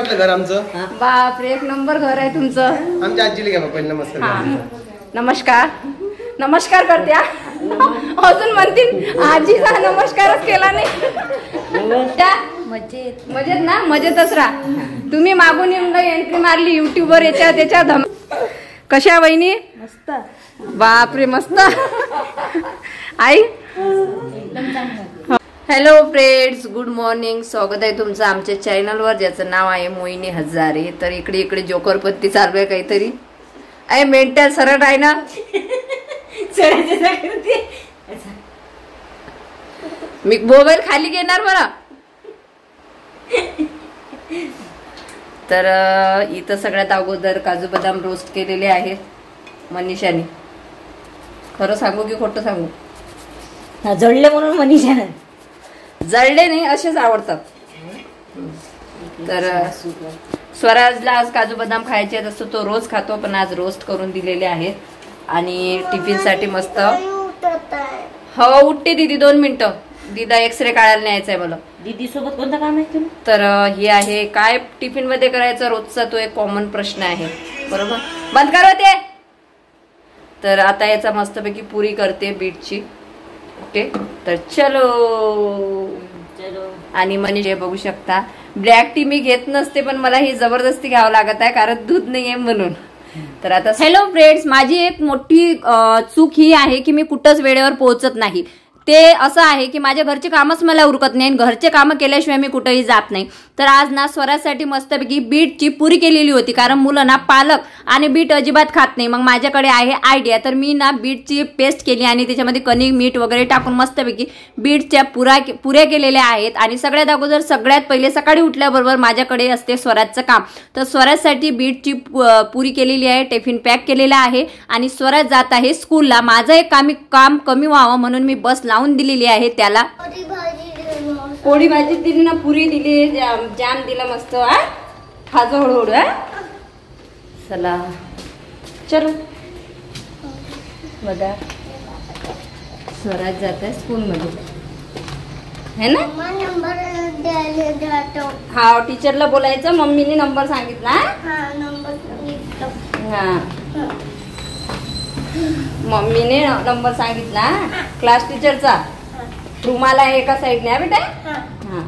वाटलं घर आमचं? बापरे, एक नंबर घर आहे तुमचं. आमच्या आजीला घ्या पहिले नमस्कार. नमस्कार नमस्कार करते. अजून म्हणतील आजीचा नमस्कारच केला नाही. मजेत मजेत ना, मजेतच राहा. तुम्ही मागून येऊन एंट्री मारली युट्यूबवर, याच्या त्याच्या कशा वहिनी? मस्त. बापरे मस्त. आई हॅलो फ्रेंड्स, गुड मॉर्निंग. स्वागत आहे तुमचं आमच्या चॅनलवर ज्याचं नाव आहे मोहिनी हजारे. तर इकडे इकडे जोकरपत्ती चालू आहे काहीतरी. अय मेंटल सरळ आहे ना. मी मोबाईल खाली घेणार बरं. तर इथं सगळ्यात अगोदर काजू बदाम रोस्ट केलेले आहेत मनीषाने. खरं सांगू की खोटं सांगू? जळले म्हणून मनीषाने. जळले नाही, असेच आवडतात. तर स्वराजला आज काजू बदाम खायचे तसं तो रोज खातो, पण आज रोस्ट करून दिलेले आहेत. आणि टिफिन साठी मस्त. हो उठते दीदी, 2 मिनिटं. दीदा एक्सरे काढायला न्यायचा आहे मला. दीदी सोबत कोणतं काम आहे तुला? तर हे आहे काय टिफिन मध्ये करायचा रोजचा, तो एक कॉमन प्रश्न आहे. बरोबर, बंद करा ते. तर आता याचा मस्तपैकी पुरी करते बीटची. ओके, तर चलो. आणि मनीष बघू शकता, ब्लॅक टी मी घेत नसते, पण मला ही जबरदस्ती घ्यावं लागत आहे कारण दूध नाहीये म्हणून. तर आता हॅलो फ्रेंड्स, माझी एक मोठी चूक ही आहे की मी कुठंच वेळेवर पोहोचत नाही. ते असं आहे की माझ्या घरचे कामच मला उरकत नाही, घरचे कामं केल्याशिवाय मी कुठेही जात नाही. तर आज ना स्वरासाठी मस्तपैकी बीटची पुरी केलेली होती, कारण मुलं ना पालक आणि बीट अजिबात खात नाही. मग माझ्याकडे आहे आयडिया. तर मी ना बीटची पेस्ट केली आणि त्याच्यामध्ये कणिक मीठ वगैरे टाकून मस्तपैकी बीटच्या पुऱ्या केलेल्या आहेत. आणि सगळ्यात अगोदर सगळ्यात पहिले सकाळी उठल्याबरोबर माझ्याकडे असते स्वराजचं काम. तर स्वराजसाठी बीटची पुरी केलेली आहे, टिफिन पॅक केलेला आहे आणि स्वराज जात आहे स्कूलला. माझं एक काम कमी व्हावं म्हणून मी बस लावून दिलेली आहे त्याला. पोळी भाजी दिली ना, पुरी दिली, जाम दिला मस्त. खाजो हळूहळू. चला चलो बघा, स्वराज जात आहे स्कूल मध्ये है ना. हा, टीचरला बोलायचं मम्मीने नंबर सांगितला. हा, मम्मीने नंबर सांगितला क्लास टीचरचा. रुमाला आहे एका साईडने आहे बेटा. हा,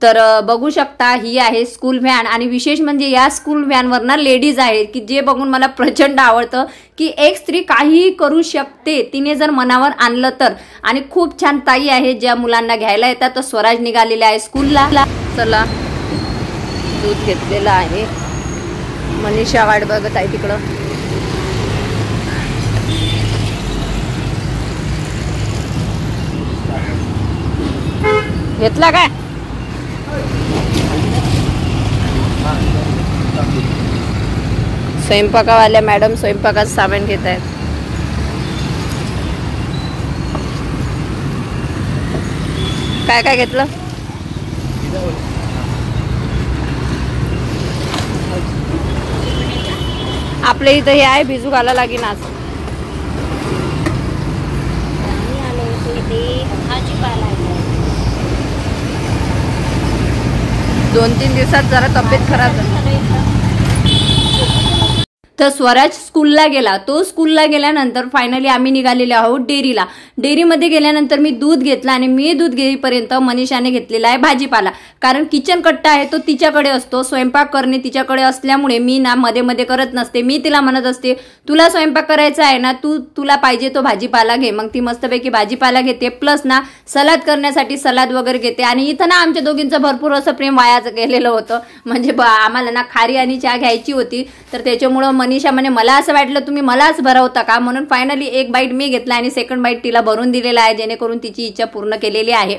तर बघू शकता ही आहे स्कूल व्हॅन. आणि विशेष म्हणजे या स्कूल व्हॅनवर ना लेडीज आहेत की जे बघून मला प्रचंड आवडतं की एक स्त्री काहीही करू शकते तिने जर मनावर आणलं तर. आणि खूप छान ताई आहे ज्या मुलांना घ्यायला येतात. तर स्वराज निघालेला आहे स्कूलला. चला, दूध घेतलेलं आहे. मनीषा वाट बघत आहे तिकडं. घेतला काय? स्वयंपाकावाल्या मॅडम स्वयंपाकाचं सामान घेत आहेत. काय काय घेतलं? आपल्या इथं हे आहे, भिजू घाला लागेल आज. 2-3 दिवसात जरा तब्येत खराब झाली. तर स्वराज स्कूलला गेला. तो स्कूलला गेल्यानंतर फायनली आम्ही निघालेले आहोत डेअरीला. डेअरीमध्ये गेल्यानंतर मी दूध घेतला आणि मी दूध घेईपर्यंत मनीषाने घेतलेला आहे भाजीपाला. कारण किचन कट्टा आहे तो तिच्याकडे असतो, स्वयंपाक करणे तिच्याकडे असल्यामुळे मी ना मध्ये मध्ये करत नसते. मी तिला म्हणत असते तुला स्वयंपाक करायचा आहे ना, तुला पाहिजे तो भाजीपाला घे. मग ती मस्तपैकी भाजीपाला घेते, प्लस ना सलाद करण्यासाठी सलाद वगैरे घेते. आणि इथं ना आमच्या दोघींचं भरपूर असं प्रेम वाया गेलेलं होतं. म्हणजे आम्हाला ना खारी आणि चहा घ्यायची होती. तर त्याच्यामुळं मनीषा म्हणे मला असं वाटलं तुम्ही मलाच भरवता का, म्हणून फायनली एक बाईट मी घेतला आणि सेकंड बाईट तिला भरून दिलेला आहे, जेणेकरून तिची इच्छा पूर्ण केलेली आहे.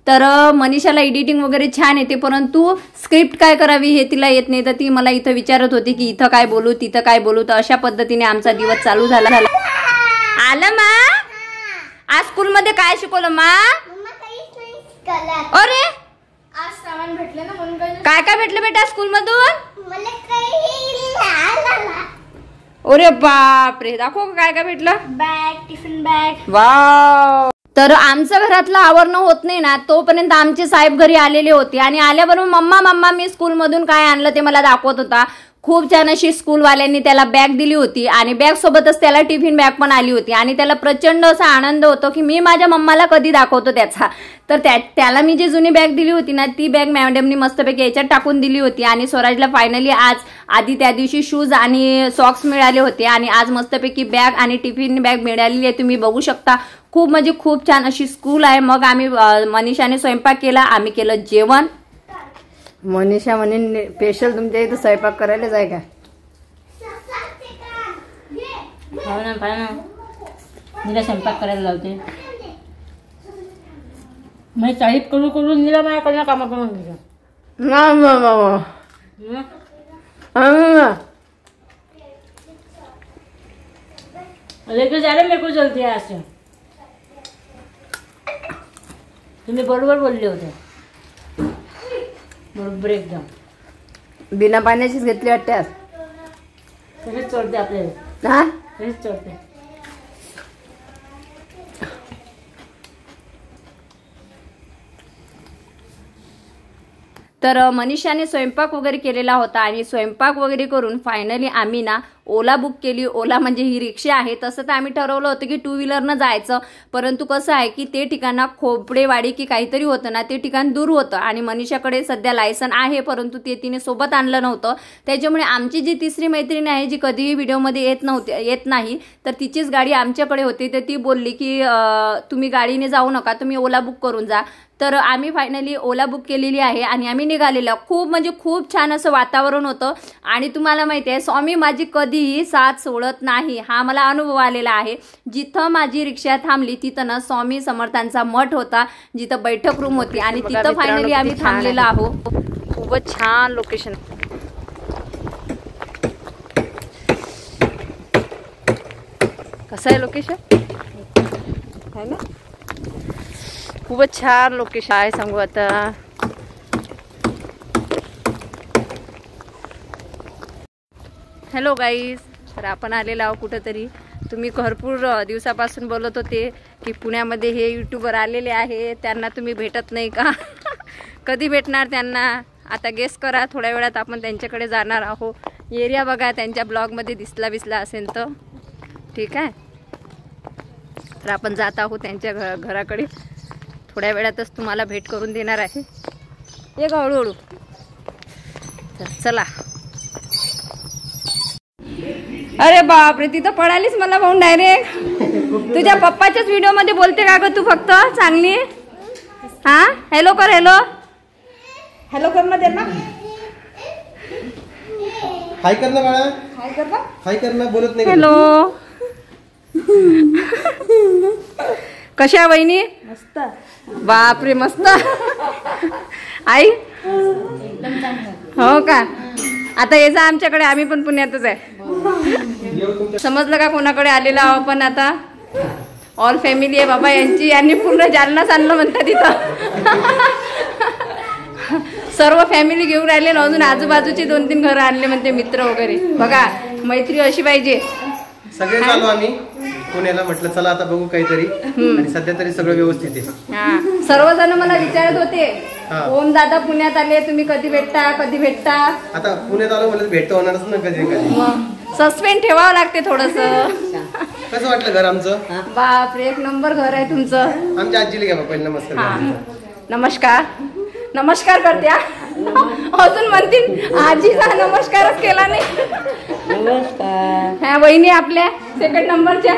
तर मनीषाला एडिटिंग वगैरे छान येते, परंतु स्क्रिप्ट काय करावी हे तिला येत नाही. तर ती मला इथं विचारत होती की इथं काय बोलू तिथं काय बोलू. तर अशा पद्धतीने आमचा दिवस चालू झाला. आलं मा, आज स्कूल मध्ये काय शिकवलं मा? अरे आज सामान भेटले ना म्हणून. काय काय भेटलं बेटा स्कूल मधून? अरे बापरे, दाखव काय काय भेटलं. Bag, tiffin bag. वाव, तर आमचं घरातलं आवरणं होत नाही ना, तोपर्यंत आमचे साहेब घरी आलेले होते आणि आल्याबरोबर मम्मा मी स्कूलमधून काय आणलं ते मला दाखवत होता. खूप छान अशी स्कूलवाल्यांनी त्याला बॅग दिली होती आणि बॅग सोबतच त्याला टिफिन बॅग पण आली होती आणि त्याला प्रचंड असा आनंद होतो की मी माझ्या मम्माला कधी दाखवतो त्याचा. तर त्याला मी जी जुनी बॅग दिली होती ना, ती बॅग मॅडमनी मस्तपैकी याच्यात टाकून दिली होती आणि स्वराजला फायनली आधी त्या दिवशी शूज आणि सॉक्स मिळाले होते आणि आज मस्तपैकी बॅग आणि टिफिन बॅग मिळालेली आहे. तुम्ही बघू शकता. खूप म्हणजे खूप छान अशी स्कूल आहे. मग आम्ही मनीषाने स्वयंपाक केला, आम्ही केलं जेवण. मनीषा म्हणे स्पेशल तुमच्या इथं स्वयंपाक करायलाच आहे का? हो ना, पाहा ना, नीला स्वयंपाक करायला लावते. मी चाळीत करून नीला माझ्याकडनं कामं करून दिलं. लेकर जायला मेको चलते असं. तुम्ही बरोबर बोलले होते, बरोबर एकदम. बिना पाण्याचीच घेतली वाटते आज. तसेच चढते आपल्याला. हा, तसेच चढते. तर मनीषाने स्वयंपाक वगैरे केलेला होता आणि स्वयंपाक वगैरे करून फायनली आम्ही ना ओला बुक केली. ओला म्हणजे ही रिक्षा आहे. तसं तर आम्ही ठरवलं होतं की 2 व्हीलरनं जायचं, परंतु कसं आहे की ते ठिकाण खोपडेवाडी की काहीतरी होतं ना, ते ठिकाण दूर होतं आणि मनीषाकडे सध्या लायसन आहे परंतु ते तिने सोबत आणलं नव्हतं. त्याच्यामुळे आमची जी तिसरी मैत्रीण आहे जी कधीही व्हिडिओमध्ये येत नाही, तर तिचीच गाडी आमच्याकडे होती. तर ती बोलली की तुम्ही गाडीने जाऊ नका, तुम्ही ओला बुक करून जा. तर आम्ही फायनली ओला बुक केलेली आहे आणि आम्ही निघालेलो. खूप म्हणजे खूप छान असं वातावरण होतं आणि तुम्हाला माहिती आहे स्वामी माझी कधीही साथ सोडत नाही, हा मला अनुभव आलेला आहे. जिथं माझी रिक्षा थांबली तिथं ना स्वामी समर्थांचा मठ होता, जिथं बैठक रूम होती आणि तिथं फायनली आम्ही थांबलेलो आहोत. खूपच छान लोकेशन. कसं आहे लोकेशन आहे ना, खूपच छान लोकेशन आहे सांगू आता. हॅलो गाईज, तर आपण आलेलो आहोत कुठंतरी. तुम्ही भरपूर दिवसापासून बोलत होते की पुण्यामध्ये हे यूट्यूबर आलेले आहे, त्यांना तुम्ही भेटत नाही का? कधी भेटणार त्यांना? आता गेस करा. थोड्या वेळात आपण त्यांच्याकडे जाणार आहोत. एरिया बघा, त्यांच्या ब्लॉगमध्ये दिसला असेल तर ठीक आहे. तर आपण जात आहोत त्यांच्या घराकडे. थोड्या वेळातच तुम्हाला भेट करून देणार आहे. ये ग हळूहळू. चला. अरे बापरे, तिथं पळालीस मला पाहून डायरेक्ट. तुझ्या पप्पाच्याच व्हिडिओ मध्ये बोलते का ग तू फक्त चांगली? हा, हॅलो कर. हॅलो हॅलो कर ना त्यांना. हाय कर ना बाळा. हाय कर ना. हाय कर ना. बोलत नाही. हॅलो. कशा वहिनी? मस्त. बापरे मस्त. आई हो का? आता यायचं आमच्याकडे, आम्ही पण पुण्यातच आहे. समजलं का कोणाकडे आलेलो आहो आपण आता? ऑल फॅमिली आहे बाबा यांची. यांनी पूर्ण जालनाच आणलं म्हणतात तिथं. सर्व फॅमिली घेऊन राहिले ना, अजून आजूबाजूचे 2-3 घरं आणले म्हणते, मित्र वगैरे. बघा मैत्री अशी पाहिजे. सगळे चालू आम्ही पुण्याला. म्हटलं चला आता बघू काहीतरी, आणि सध्या तरी सगळं व्यवस्थित आहे. हा, सर्वजण मला विचारत होते ओम दादा पुण्यात आले, तुम्ही कधी भेटता? आता पुण्यात आलो म्हणजे भेट होणारच ना कधी. सस्पेंड ठेवावं लागते थोडस. कसं वाटलं घर आमचं? बापरे, एक नंबर घर आहे तुमचं. आमच्या आजीला घ्या पहिले नमस्कार. नमस्कार. नमस्कार करते. अजून म्हणतील आजीचा नमस्कारच केला नाही. नमस्कार. ह्या वहिनी आपल्या सेकंड नंबरच्या.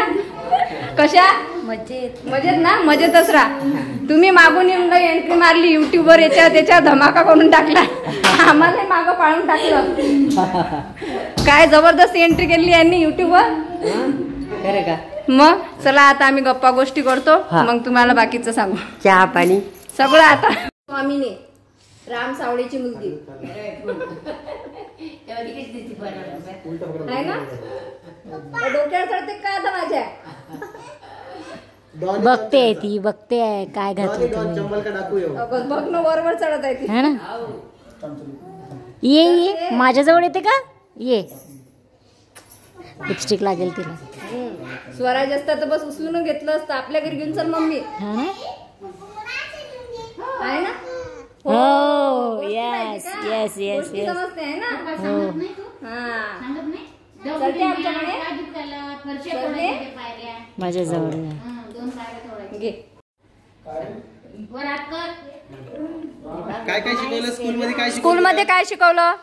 कशा? मजेत. मजेत ना? मजेतच राहा. तुम्ही मागून येऊन एंट्री मारली युट्यूबवर, त्याच्या धमाका करून टाकला. आम्हाला मागं पाळून टाकलं. काय जबरदस्त एंट्री केली यांनी युट्यूबवर. खरं का? मग चला आता आम्ही गप्पा गोष्टी करतो, मग तुम्हाला बाकीचं सांगू. चहा पाणी सगळं आता. स्वामीने राम सावळेची मुलगी आहे ना, डोक्यावर चढते काय आता माझ्या. बघते ती, बघते काय घातलं बघ न वरवर चढत आहे ती. है ना. ये माझ्याजवळ येते का? ये लिपस्टिक लागेल तिला. स्वराज असता तर बस उचलून घेतलं असतं. आपल्या घरी घेऊन चल मम्मी. हा ना. आहे ना. हो येस येस येस गोष्टी येस. समजते आहे ना. हो हा चलते आमच्याकडे. चलते? माझ्याजवळ घे. काय काय शिकवलं स्कूलमध्ये? काय स्कूलमध्ये काय शिकवलं? हा.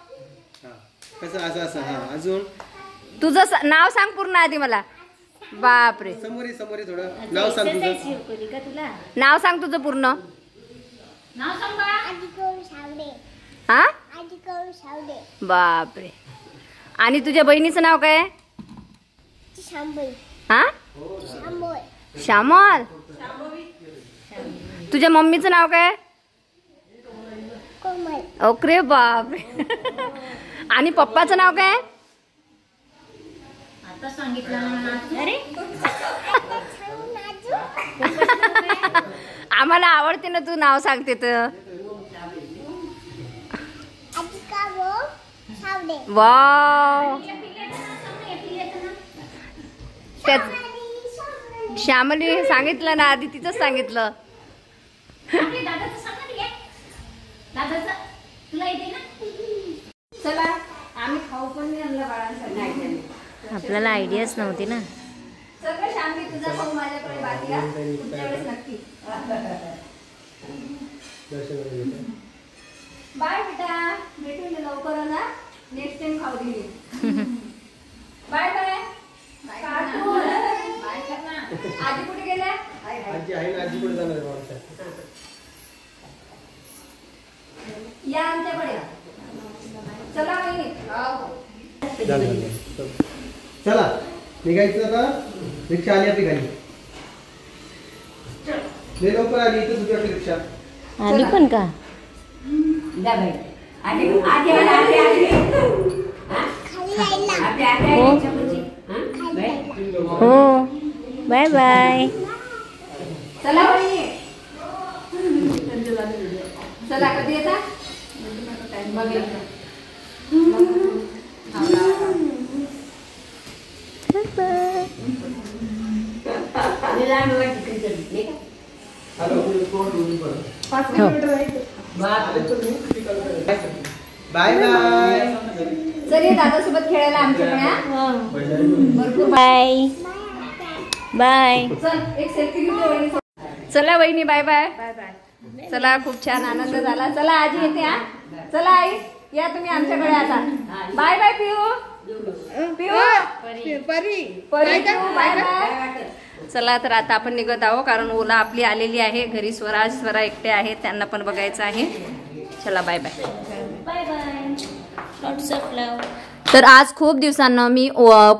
कसं असं असं हा अजून तुझं नाव सांग पूर्ण आधी मला. बापरे. समोर ये थोडं नाव सांग तुझं. नाव सांग तुझं पूर्ण. हा बापरे. आणि तुझ्या बहिणीचं नाव काय? हा श्यामल. तुझ्या मम्मीचं नाव काय? ओके बापरे. आणि पप्पाचं नाव काय? आता सांगितलं. अरे आम्हाला आवडते ना तू नाव सांगते तर. वाव. श्यामली सांगितलं ना आधी, तिचंच सांगितलं. चला आम्ही खाऊ पण नाही आणलं बाळांसाठी. आपल्याला आयडियाच नव्हती ना. सगळं शांती तुझा खाऊ माझ्याकडे बाकी आहे. पुढच्या वेळेस नक्की. बाय बेटा. भेटून लवकर ना. नेक्स्ट टाइम खाऊ दिली. Bye bye. आजी कुठे गेल्या? आजी आहे ना. आजी कुठे जाणार आहे बाबा? या आमच्याकडे. चला वहिनी. चला निघायचं आता. रिक्षा आली आपली खाली. लय लवकर आली इथं तुझी आपली रिक्षा. आली पण का? हो बाय बाय. चला वहिनी. चला कधी येता? Bye bye. चल ये दादासोबत खेळायला आमच्याकडे. भरपूर बाय बाय. चल एक सेल्फी घेऊ वहिनी. चला वहिनी बाय बाय. चला खूप छान आनंद झाला. चला आजी येते. हा चला आई या तुम्ही आमच्याकडे आता. बाय बाय पिऊ. पिऊ परी बाय बाय. चला तर आता आपण निघत आहोत कारण ओला आपली आलेली आहे घरी. स्वरा एकटे आहेत, त्यांना पण बघायचं आहे. चला bye bye. Bye bye. Lots of love. तर आज खूप दिवसांना मी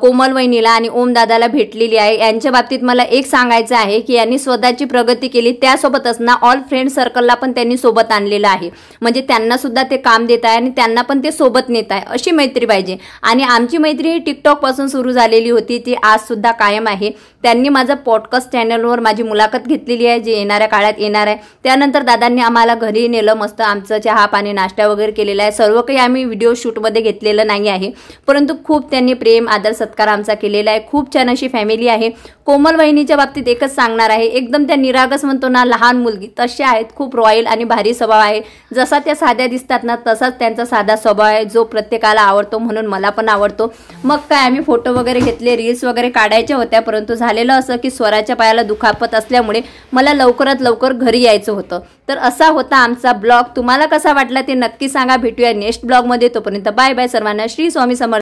कोमल वहिनीला आणि ओम दादाला भेटलेली आहे. यांच्या बाबतीत मला एक सांगायचं आहे की यांनी स्वतःची प्रगती केली, त्यासोबतच ना ऑल फ्रेंड सर्कलला पण त्यांनी सोबत आणलेलं आहे. म्हणजे त्यांना सुद्धा ते काम देत आहे आणि त्यांना पण ते सोबत नेत आहे. अशी मैत्री पाहिजे. आणि आमची मैत्री ही टिकटॉक पासून सुरू झालेली होती, ती आज सुद्धा कायम आहे. त्यांनी माझं पॉडकास्ट चॅनलवर माझी मुलाखत घेतलेली आहे, जे येणाऱ्या काळात येणार आहे. त्यानंतर दादांनी आम्हाला घरी नेलं, मस्त आमचं चहा पाणी नाश्ता वगैरे केलेला आहे. सर्व काही आम्ही व्हिडिओ शूटमध्ये घेतलेलं नाही आहे, परंतु खूप त्यांनी प्रेम आदर सत्कार आमचा केलेला आहे. खूप छान अशी फॅमिली आहे. कोमल वहिनीच्या बाबतीत एकच सांगणार आहे, एकदम त्या निरागस म्हणतो ना लहान मुलगी तशा आहेत. खूप रॉयल आणि भारी स्वभाव आहे. जसा त्या साध्या दिसतात ना तसाच त्यांचा साधा स्वभाव आहे, जो प्रत्येकाला आवडतो. म्हणून मला पण आवडतो. मग काय आम्ही फोटो वगैरे घेतले, रील्स वगैरे काढायच्या होत्या, परंतु झालेलं असं की स्वराच्या पायाला दुखापत असल्यामुळे मला लवकरात लवकर घरी यायचं होतं. तर असा होता आमचा ब्लॉग. तुम्हाला कसा वाटला ते नक्की सांगा. भेटूया नेक्स्ट ब्लॉगमध्ये. तोपर्यंत बाय बाय सर्वांना. श्री स्वामी समर्थ.